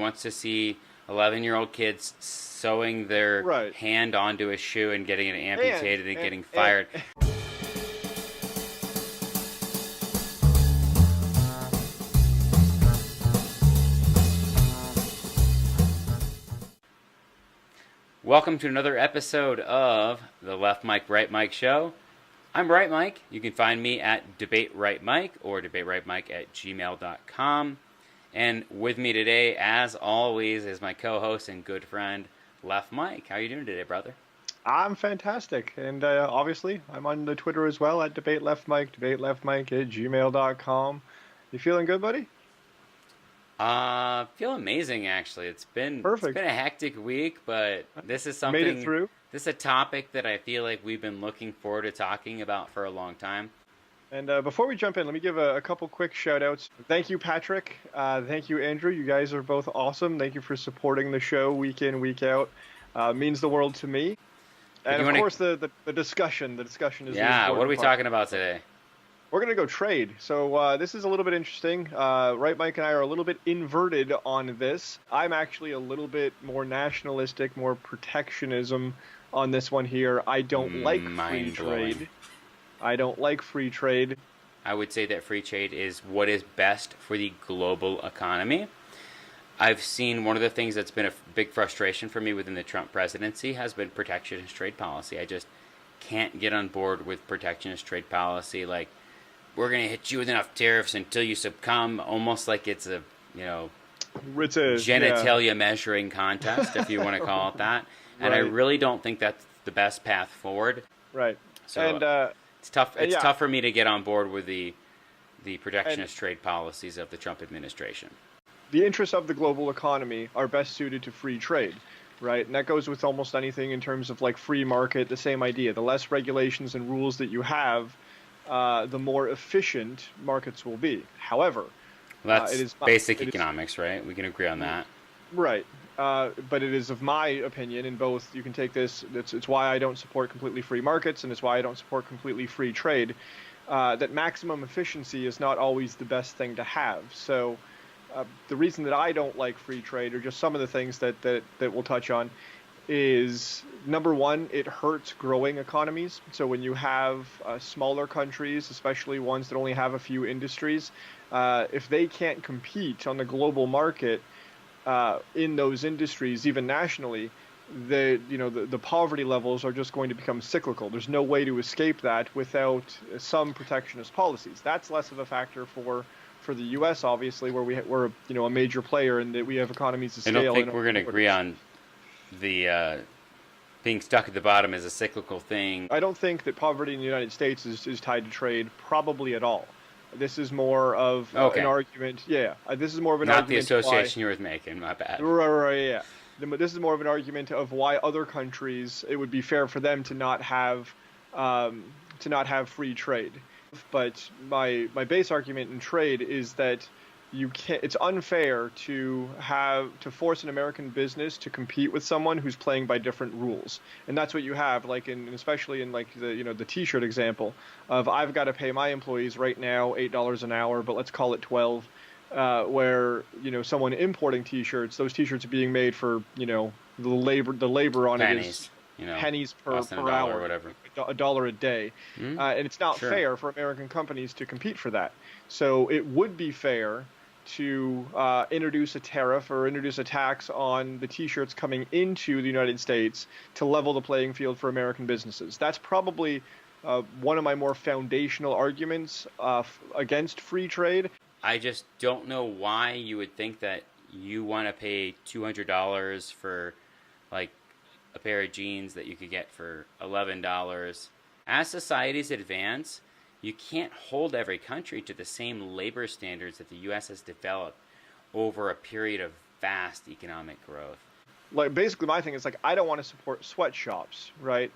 wants to see 11-year-old kids sewing their Right. hand onto a shoe and getting it amputated and And getting fired. Welcome to another episode of the Left Mike, Right Mike show. I'm Right Mike. You can find me at Debate Right Mike or debaterightmike@gmail.com. And with me today, as always, is my co-host and good friend, Left Mike. How are you doing today, brother? I'm fantastic. And obviously, I'm on the Twitter as well at DebateLeftMike, debateleftmike@gmail.com. You feeling good, buddy? Feel amazing actually. It's been Perfect. a hectic week, but this is Made it something. through. This is a topic that I feel like we've been looking forward to talking about for a long time. And before we jump in, let me give a couple quick shout outs. Thank you, Patrick. Thank you, Andrew. You guys are both awesome. Thank you for supporting the show week in, week out. Means the world to me. And of course, the discussion. The discussion is the Yeah, important what are we part. talking about today? We're going to go trade. So this is a little bit interesting. Right, Mike and I are a little bit inverted on this. I'm actually a little bit more nationalistic, more protectionism on this one here. I don't like free Mind-blowing. trade. I don't like free trade. I would say that free trade is what is best for the global economy. I've seen one of the things that's been a big frustration for me within the Trump presidency has been protectionist trade policy. I just can't get on board with protectionist trade policy. Like, we're going to hit you with enough tariffs until you succumb, almost like it's a, It's a, genitalia measuring contest, if you want to call it that. And I Right. really don't think that's the best path forward. Right. So And it's tough. It's yeah. tough for me to get on board with the protectionist trade policies of the Trump administration. the interests of the global economy are best suited to free trade, right? And that goes with almost anything in terms of like free market, the same idea. The less regulations and rules that you have, the more efficient markets will be. However, Well, that's it is basic it is- economics, right? We can agree on that. right. But it is of my opinion, in both, you can take this, it's why I don't support completely free markets, and it's why I don't support completely free trade, that maximum efficiency is not always the best thing to have. So the reason that I don't like free trade, or just some of the things that we'll touch on, is number one, it hurts growing economies. So when you have smaller countries, especially ones that only have a few industries, if they can't compete on the global market in those industries, even nationally, the poverty levels are just going to become cyclical. There's no way to escape that without some protectionist policies. That's less of a factor for the U.S., obviously, where we're a major player and that we have economies of I scale. don't think we're going to agree on the being stuck at the bottom is a cyclical thing. I don't think that poverty in the United States is tied to trade, probably at all. This is more of Okay. an argument. Yeah, this is more of an Not the argument. association you were making, my bad. Right, yeah. This is more of an argument of why other countries, it would be fair for them to not have free trade. But my base argument in trade is that it's unfair to force an American business to compete with someone who's playing by different rules. And that's what you have, like especially in like the t-shirt example of, I've got to pay my employees right now $8 an hour, but let's call it 12. Where someone importing t-shirts, those t-shirts are being made for the labor on it is pennies per less than a dollar hour, or whatever. $1 a day, Mhm. and it's not Sure. fair for American companies to compete for that. So it would be fair to introduce a tariff or introduce a tax on the t-shirts coming into the United States to level the playing field for American businesses. That's probably one of my more foundational arguments against free trade. I just don't know why you would think that you want to pay $200 for like a pair of jeans that you could get for $11. As societies advance, you can't hold every country to the same labor standards that the U.S. has developed over a period of vast economic growth. Like, basically my thing is, like, I don't want to support sweatshops, right?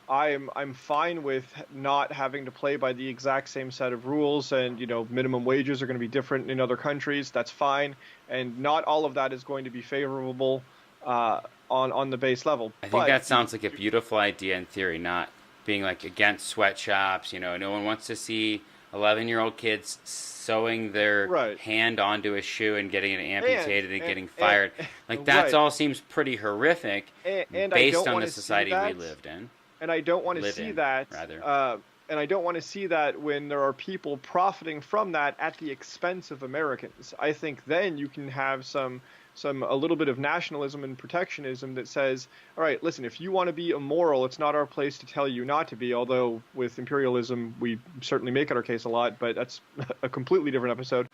I'm fine with not having to play by the exact same set of rules, and minimum wages are going to be different in other countries. That's fine, and not all of that is going to be favorable on the base level. I think that sounds like a beautiful idea in theory, not being like against sweatshops. No one wants to see 11-year-old kids sewing their Right. hand onto a shoe and getting it amputated and getting and fired. Like, that's right. all seems pretty horrific And I based don't on want the to see society we that. lived in. And I don't want to Live see in, that. rather. And I don't want to see that when there are people profiting from that at the expense of Americans. I think then you can have a little bit of nationalism and protectionism that says, all right, listen, if you want to be immoral, it's not our place to tell you not to be. Although with imperialism, we certainly make it our case a lot, but that's a completely different episode.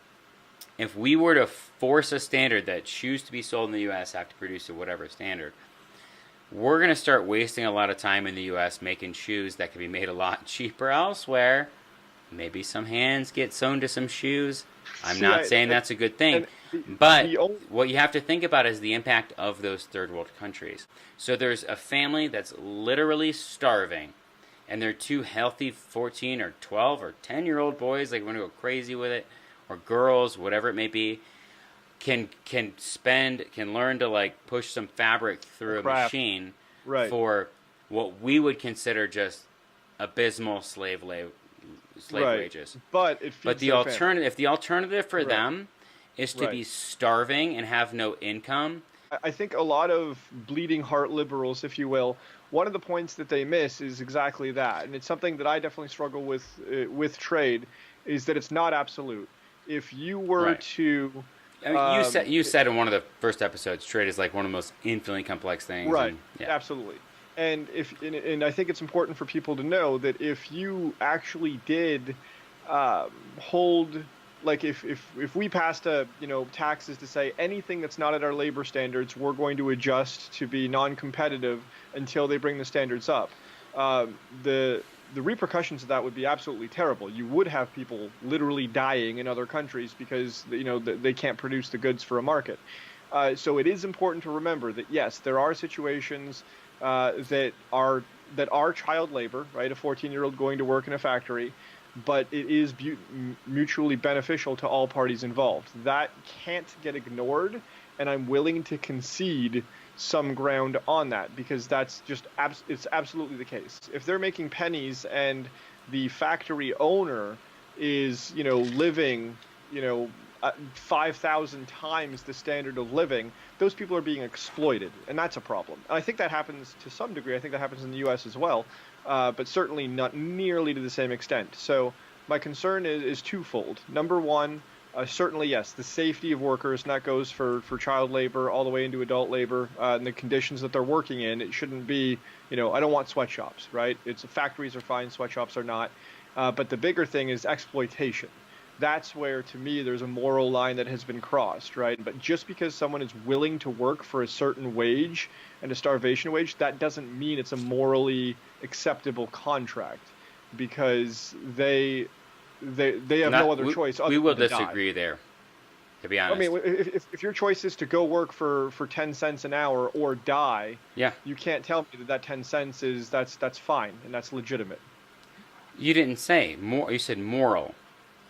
If we were to force a standard that shoes to be sold in the U.S. have to produce a whatever standard, we're going to start wasting a lot of time in the U.S. making shoes that could be made a lot cheaper elsewhere. Maybe some hands get sewn to some shoes. I'm not saying that's a good thing. But what you have to think about is the impact of those third world countries. So there's a family that's literally starving, and they're two healthy 14 or 12 or 10-year-old boys, like, want to go crazy with it, or girls, whatever it may be, can learn to, like, push some fabric through a machine for what we would consider just abysmal slave wages. But the alternative for them is to be starving and have no income. I think a lot of bleeding heart liberals, if you will, one of the points that they miss is exactly that, and it's something that I definitely struggle with trade, is that it's not absolute. If you were to I mean, you said in one of the first episodes, trade is like one of the most infinitely complex things. Right. Absolutely. And I think it's important for people to know that if you actually did hold, like, if we passed taxes to say anything that's not at our labor standards, we're going to adjust to be non-competitive until they bring the standards up. The repercussions of that would be absolutely terrible. You would have people literally dying in other countries because they can't produce the goods for a market. So it is important to remember that yes, there are situations that are child labor, right? A 14-year-old going to work in a factory, but it is mutually beneficial to all parties involved. That can't get ignored, and I'm willing to concede some ground on that because that's just it's absolutely the case. If they're making pennies and the factory owner is living 5,000 times the standard of living, those people are being exploited, and that's a problem. And I think that happens to some degree. I think that happens in the U.S. as well, but certainly not nearly to the same extent. So my concern is twofold. Number one, certainly, yes, the safety of workers, and that goes for child labor all the way into adult labor, and the conditions that they're working in. It shouldn't be, I don't want sweatshops, right? Factories are fine, sweatshops are not. But the bigger thing is exploitation. That's where, to me, there's a moral line that has been crossed, right? But just because someone is willing to work for a certain wage and a starvation wage, that doesn't mean it's a morally acceptable contract, because they have no other choice. We will disagree there, to be honest. I mean, if your choice is to go work for 10 cents an hour or die, you can't tell me that 10 cents that's fine and that's legitimate. You didn't say more. You said moral.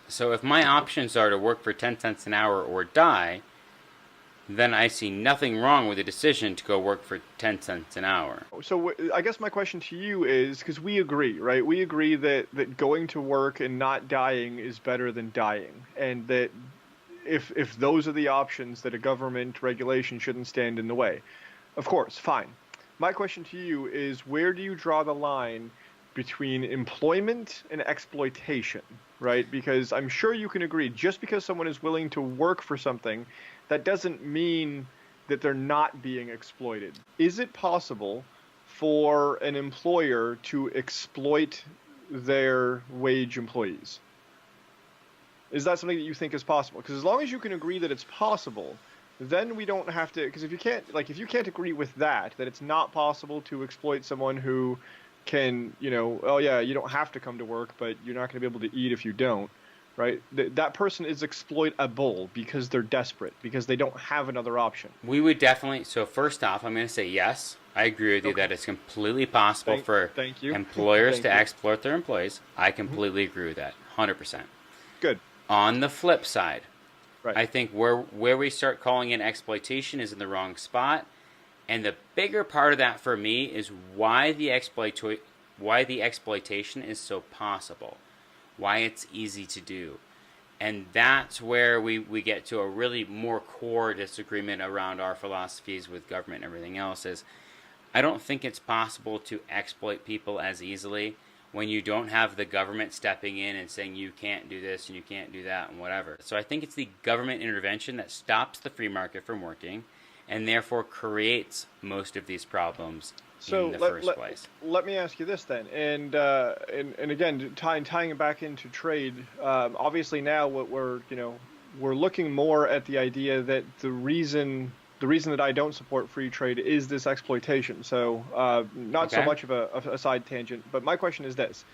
So if my options are to work for 10 cents an hour or die, then I see nothing wrong with the decision to go work for 10 cents an hour. So I guess my question to you is, because we agree, right? We agree that going to work and not dying is better than dying, and that if those are the options, that a government regulation shouldn't stand in the way. Of course, fine. My question to you is, where do you draw the line between employment and exploitation, right? Because I'm sure you can agree, just because someone is willing to work for something, that doesn't mean that they're not being exploited. Is it possible for an employer to exploit their wage employees? Is that something that you think is possible? Because as long as you can agree that it's possible, then we don't have to, because if you can't agree with that it's not possible to exploit someone who can, you don't have to come to work, but you're not going to be able to eat if you don't, right? That person is exploitable because they're desperate, because they don't have another option. We would definitely, so first off, I'm going to say yes, I agree with you that it's completely possible for employers to exploit their employees. I completely agree with that, 100%. Good. On the flip side, I think where we start calling in exploitation is in the wrong spot. And the bigger part of that for me is why the exploitation is so possible. why it's easy to do. And that's where we get to a really more core disagreement around our philosophies with government and everything else is I don't think it's possible to exploit people as easily when you don't have the government stepping in and saying you can't do this and you can't do that and whatever. So I think it's the government intervention that stops the free market from working and therefore creates most of these problems in the first place. Let me ask you this then, and again, tying it back into trade. Obviously, now what we're looking more at the idea that the reason that I don't support free trade is this exploitation. So not so much of a side tangent, but my question is this.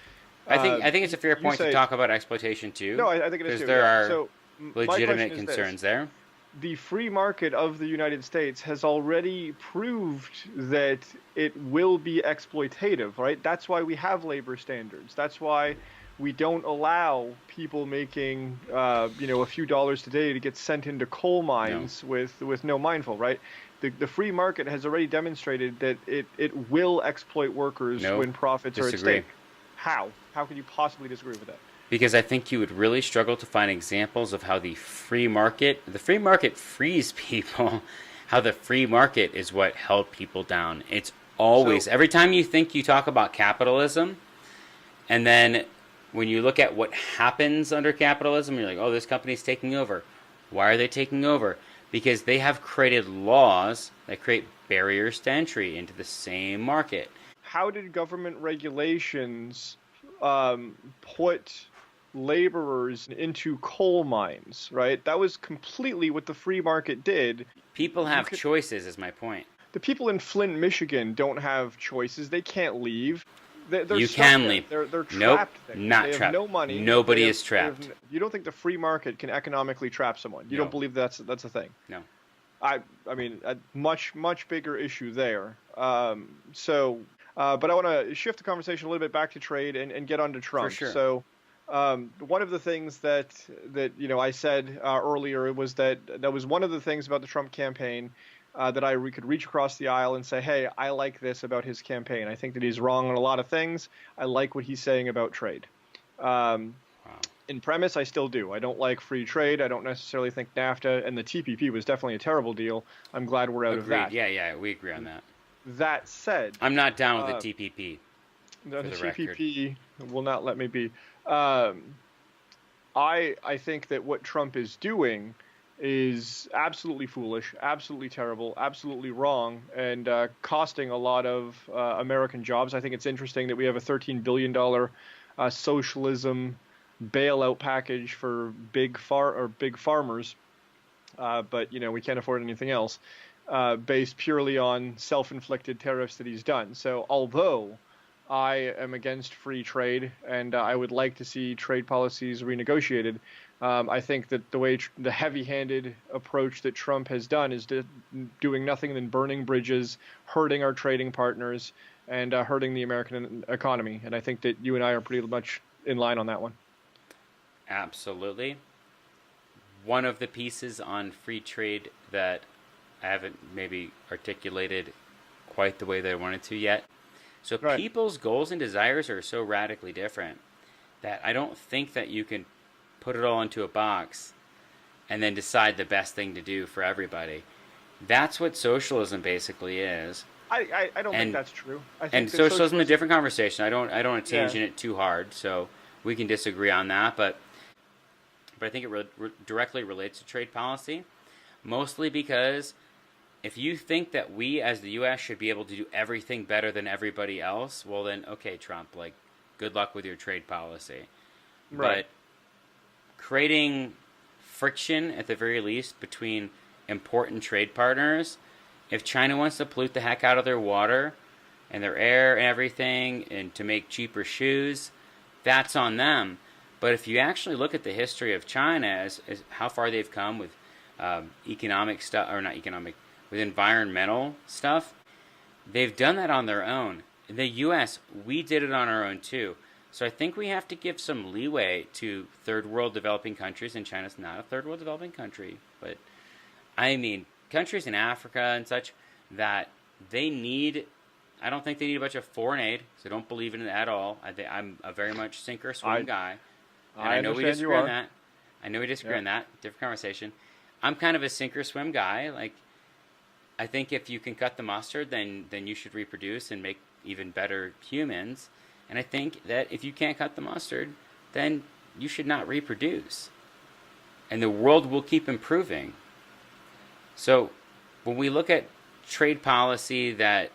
I think it's a fair point to talk about exploitation too. No, I think it is because too. there are so legitimate concerns there. The free market of the United States has already proved that it will be exploitative, right? That's why we have labor standards. That's why we don't allow people making, a few dollars today to get sent into coal mines with no mindful, right? The free market has already demonstrated that it will exploit workers when profits are at stake. How? How can you possibly disagree with that? Because I think you would really struggle to find examples of how the free market frees people, how the free market is what held people down. It's always, every time you think you talk about capitalism, and then when you look at what happens under capitalism, you're like, oh, this company's taking over. Why are they taking over? Because they have created laws that create barriers to entry into the same market. How did government regulations put laborers into coal mines, right? That was completely what the free market did. People have choices, is my point. The people in Flint, Michigan don't have choices. They can't leave. You can leave. They're trapped there. Not they trapped. Have no money. Nobody is trapped. You don't think the free market can economically trap someone? You don't believe that's a thing? No. I mean, a much bigger issue there. But I want to shift the conversation a little bit back to trade and get onto Trump. For sure. So, one of the things that I said earlier was that was one of the things about the Trump campaign that we could reach across the aisle and say, hey, I like this about his campaign. I think that he's wrong on a lot of things. I like what he's saying about trade. In premise, I still do. I don't like free trade. I don't necessarily think NAFTA and the TPP was definitely a terrible deal. I'm glad we're out of that. Yeah, we agree on that. That said, I'm not down with the TPP. The TPP will not let me be. I think that what Trump is doing is absolutely foolish, absolutely terrible, absolutely wrong, and costing a lot of American jobs. I think it's interesting that we have a $13 billion socialism bailout package for big farmers, but we can't afford anything else, based purely on self-inflicted tariffs that he's done. So although I am against free trade and I would like to see trade policies renegotiated, I think that the heavy-handed approach that Trump has done is doing nothing than burning bridges, hurting our trading partners, and hurting the American economy. And I think that you and I are pretty much in line on that one. Absolutely. One of the pieces on free trade that I haven't maybe articulated quite the way that I wanted to yet. So people's goals and desires are so radically different that I don't think that you can put it all into a box and then decide the best thing to do for everybody. That's what socialism basically is. I don't think that's true. I think and socialism is a different conversation. I don't want to tangent it too hard, so we can disagree on that. But I think it directly relates to trade policy, mostly because if you think that we as the U.S. should be able to do everything better than everybody else, well then, okay, Trump, good luck with your trade policy. Right. But creating friction, at the very least, between important trade partners, if China wants to pollute the heck out of their water and their air and everything and to make cheaper shoes, that's on them. But if you actually look at the history of China, as how far they've come with economic stuff, or not economic, with environmental stuff, they've done that on their own. In the U.S., we did it on our own too. So I think we have to give some leeway to third world developing countries, and China's not a third world developing country, but I mean countries in Africa and such that they need. I don't think they need a bunch of foreign aid, so I don't believe in it at all. I'm a very much sink or swim guy. and I I know we understand you disagree on are. that. I know we disagree Yeah. on that. Different conversation. I'm kind of a sink or swim guy. Like, I think if you can cut the mustard, then you should reproduce and make even better humans. And I think that if you can't cut the mustard, then you should not reproduce. And the world will keep improving. So when we look at trade policy that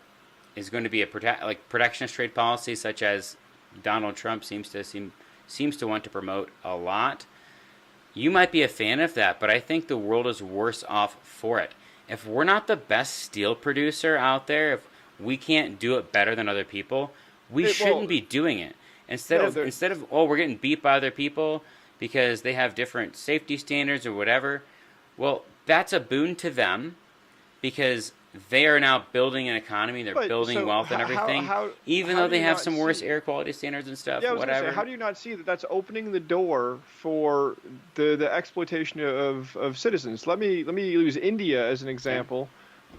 is going to be a protectionist trade policy, such as Donald Trump seems to want to promote a lot, you might be a fan of that, but I think the world is worse off for it. If we're not the best steel producer out there, if we can't do it better than other people, we shouldn't be doing it. Instead of we're getting beat by other people because they have different safety standards or whatever, well, that's a boon to them because they are now building an economy, they're building wealth and everything, even though they have some worse air quality standards and stuff, Yeah, I was whatever. gonna say, how do you not see that that's opening the door for the exploitation of citizens? Let me use India as an example.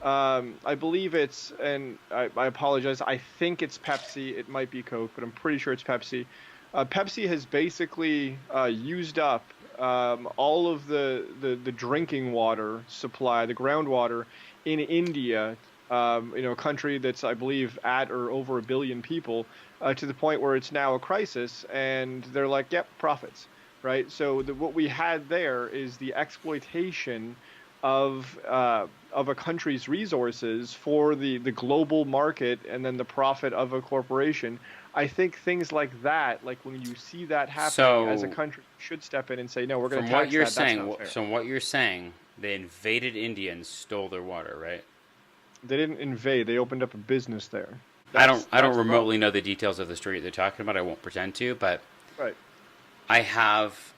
I believe it's, and I apologize, I think it's Pepsi. It might be Coke, but I'm pretty sure it's Pepsi. Pepsi has basically used up all of the drinking water supply, the groundwater in India, a country that's, I believe, at or over 1 billion people, to the point where it's now a crisis, and they're like, yep, profits, right? So what we had there is the exploitation of a country's resources for the global market, and then the profit of a corporation. I think things like that, like when you see that happening as a country, you should step in and say, no, we're going to tax that. That's not fair. So what you're saying, they invaded India and stole their water, right? They didn't invade. They opened up a business there. I don't remotely know the details of the story they're talking about. I won't pretend to, but right. I have,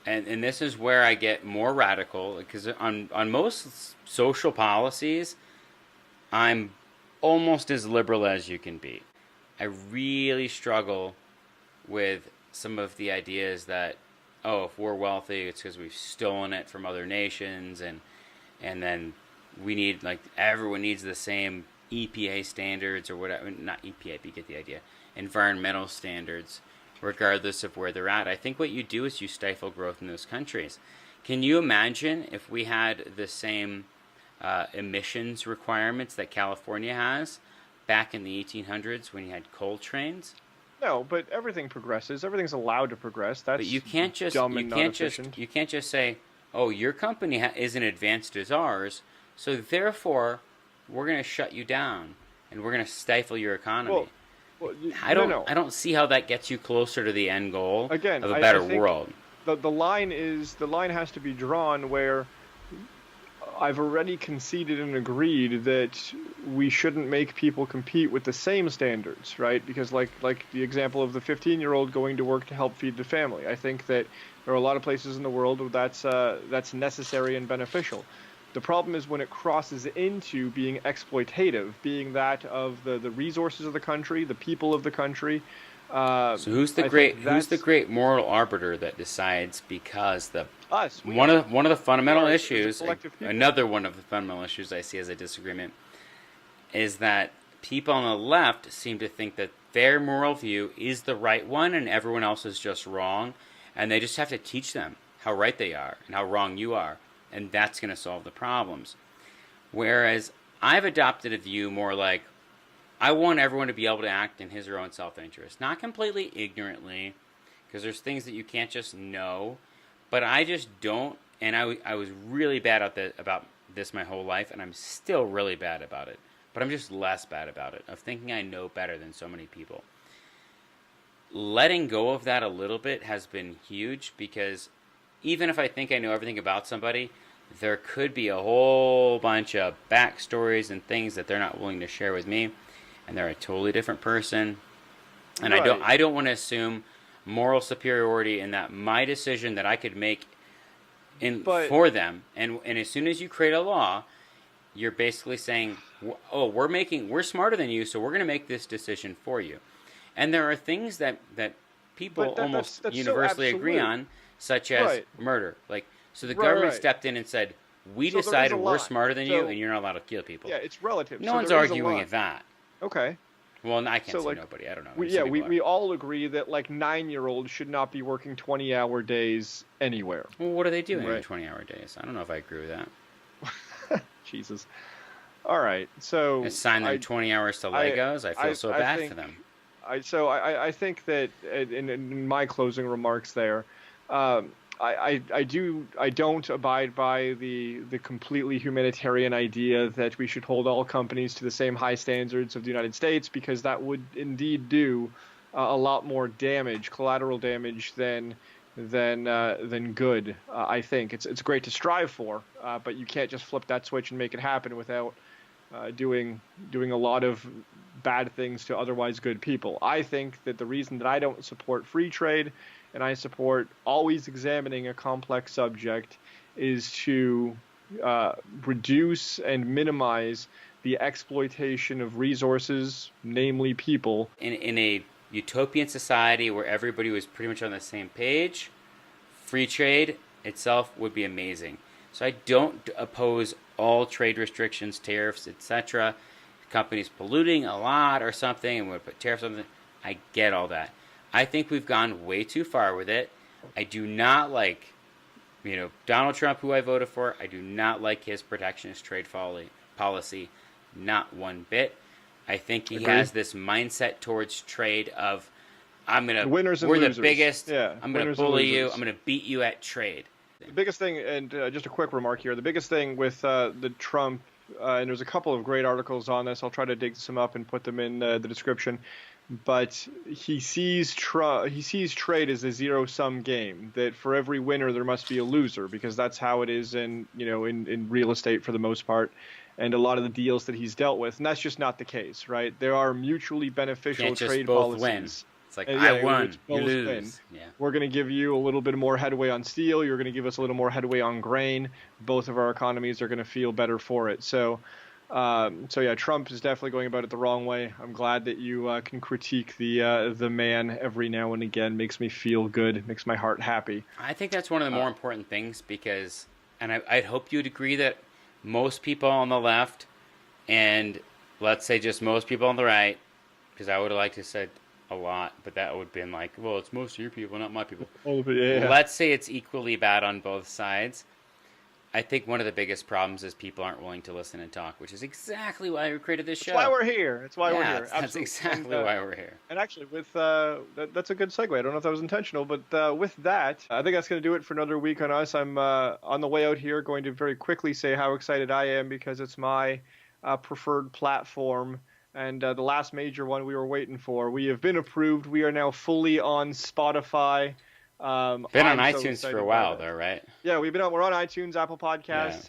and this is where I get more radical, because on most social policies, I'm almost as liberal as you can be. I really struggle with some of the ideas that, if we're wealthy, it's because we've stolen it from other nations, and then we need, everyone needs the same EPA standards or whatever. Not EPA, but you get the idea. Environmental standards, regardless of where they're at. I think what you do is you stifle growth in those countries. Can you imagine if we had the same emissions requirements that California has back in the 1800s when you had coal trains? No, but everything progresses. Everything's allowed to progress. That's but you can't just dumb and not efficient. You can't just say, "Oh, your company isn't advanced as ours, so therefore we're going to shut you down and we're going to stifle your economy." I don't see how that gets you closer to the end goal of a better world. The line has to be drawn where I've already conceded and agreed that we shouldn't make people compete with the same standards, right? Because like the example of the 15-year-old going to work to help feed the family, I think that there are a lot of places in the world where that's necessary and beneficial. The problem is when it crosses into being exploitative, being that of the resources of the country, the people of the country. So who's the great moral arbiter that decides? Because one of the fundamental issues, another one of the fundamental issues I see as a disagreement, is that people on the left seem to think that their moral view is the right one and everyone else is just wrong, and they just have to teach them how right they are and how wrong you are, and that's going to solve the problems. Whereas I've adopted a view more like, I want everyone to be able to act in his or her own self-interest. Not completely ignorantly, because there's things that you can't just know, but I just don't, and I was really bad about this my whole life, and I'm still really bad about it, but I'm just less bad about it, of thinking I know better than so many people. Letting go of that a little bit has been huge, because even if I think I know everything about somebody, there could be a whole bunch of backstories and things that they're not willing to share with me, and they're a totally different person. And right. I don't want to assume moral superiority in that my decision that I could make for them. And as soon as you create a law, you're basically saying, "Oh, we're smarter than you, so we're going to make this decision for you." And there are things that people almost universally agree on, such as murder. So the government stepped in and said, "We decided we're smarter than you, and you're not allowed to kill people." Yeah, it's relative. No one's arguing at that. Okay. Well, I can't So, say like, nobody. I don't know. we all agree that, like, 9-year-olds should not be working 20-hour days anywhere. Well, what are they doing in Right. 20-hour days? I don't know if I agree with that. Jesus. All right. So Assign them 20 hours to Legos. I feel so bad think, for them. I think that in my closing remarks there, I don't abide by the completely humanitarian idea that we should hold all companies to the same high standards of the United States, because that would indeed do a lot more damage, collateral damage, than good. I think it's great to strive for, but you can't just flip that switch and make it happen without doing a lot of bad things to otherwise good people. I think that the reason that I don't support free trade, and I support always examining a complex subject, is to reduce and minimize the exploitation of resources, namely people. In a utopian society where everybody was pretty much on the same page, free trade itself would be amazing. So I don't oppose all trade restrictions, tariffs, etc. Companies polluting a lot or something, and we put tariffs on it. I get all that. I think we've gone way too far with it. I do not like, Donald Trump, who I voted for. I do not like his protectionist trade policy, not one bit. I think he has this mindset towards trade of, winners and we're losers. The biggest. Yeah, I'm going to bully you. I'm going to beat you at trade. The biggest thing, and just a quick remark here, the biggest thing with the Trump, and there's a couple of great articles on this. I'll try to dig some up and put them in the description. But he sees trade as a zero-sum game. That for every winner there must be a loser, because that's how it is in real estate for the most part, and a lot of the deals that he's dealt with. And that's just not the case, right? There are mutually beneficial trade policies. Win. It's like, I won, you lose. Win. Yeah. We're going to give you a little bit more headway on steel. You're going to give us a little more headway on grain. Both of our economies are going to feel better for it. So yeah, Trump is definitely going about it the wrong way. I'm glad that you can critique the man every now and again. Makes me feel good. It makes my heart happy. I think that's one of the more important things, because, and I'd hope you'd agree that most people on the left, and let's say just most people on the right, because I would have liked to said a lot, but that would have been like, well, it's most of your people, not my people. Yeah. Let's say it's equally bad on both sides. I think one of the biggest problems is people aren't willing to listen and talk, which is exactly why we created this show. That's why we're here. That's why we're here. That's Absolutely. exactly why we're here. And actually, with that's a good segue. I don't know if that was intentional, but with that, I think that's going to do it for another week on us. I'm on the way out here going to very quickly say how excited I am, because it's my preferred platform. And the last major one we were waiting for. We have been approved. We are now fully on Spotify. Been on iTunes for a while, though, right? Yeah, we're on iTunes, Apple Podcasts,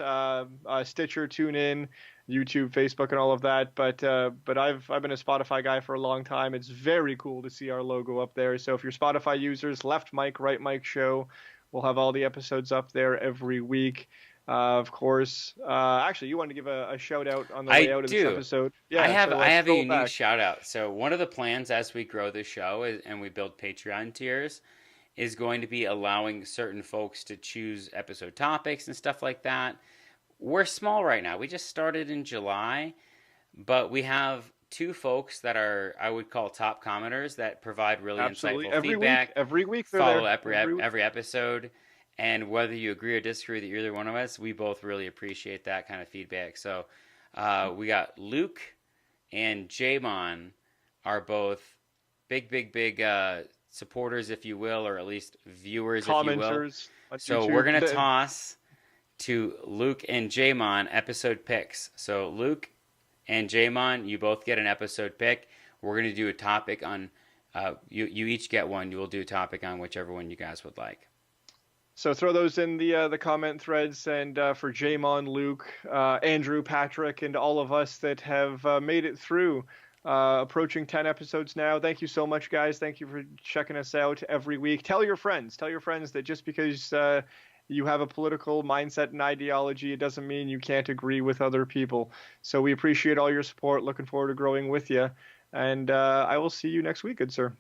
Stitcher, TuneIn, YouTube, Facebook, and all of that. But I've been a Spotify guy for a long time. It's very cool to see our logo up there. So if you're Spotify users, Left Mic, Right Mic Show, we'll have all the episodes up there every week. Of course. Actually, you wanted to give a shout out on the way out of this episode. Yeah, I have a unique shout out. So one of the plans as we grow the show and we build Patreon tiers is going to be allowing certain folks to choose episode topics and stuff like that. We're small right now. We just started in July, but we have two folks that are, I would call, top commenters that provide really insightful feedback. Every week they're follow there. every episode. And whether you agree or disagree with either one of us, we both really appreciate that kind of feedback. So we got Luke and Jamon are both big supporters, if you will, or at least viewers, commenters, if you will. So we're going to toss to Luke and Jamon episode picks. So Luke and Jamon, you both get an episode pick. We're going to do a topic on, you each get one. You will do a topic on whichever one you guys would like. So throw those in the comment threads, and for Jamon, Luke, Andrew, Patrick, and all of us that have made it through, approaching 10 episodes now. Thank you so much, guys. Thank you for checking us out every week. Tell your friends that just because you have a political mindset and ideology, it doesn't mean you can't agree with other people. So we appreciate all your support. Looking forward to growing with you. And I will see you next week, good sir.